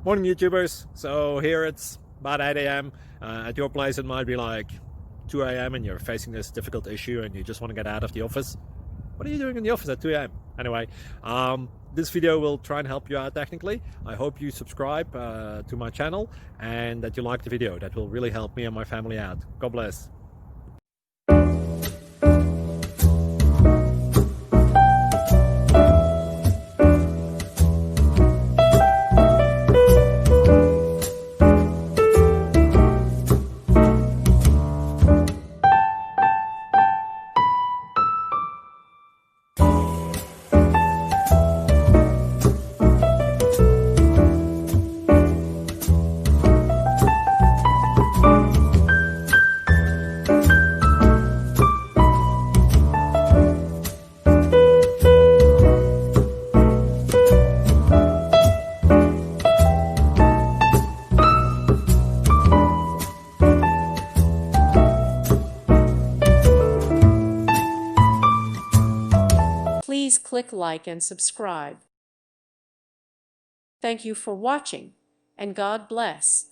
Morning, YouTubers. So here it's about 8 a.m. At your place, it might be like 2 a.m. and you're facing this difficult issue and you just want to get out of the office. What are you doing in the office at 2 a.m.? Anyway, this video will try and help you out technically. I hope you subscribe to my channel and that you like the video. That will really help me and my family out. God bless. Please click like and subscribe. Thank you for watching, and God bless.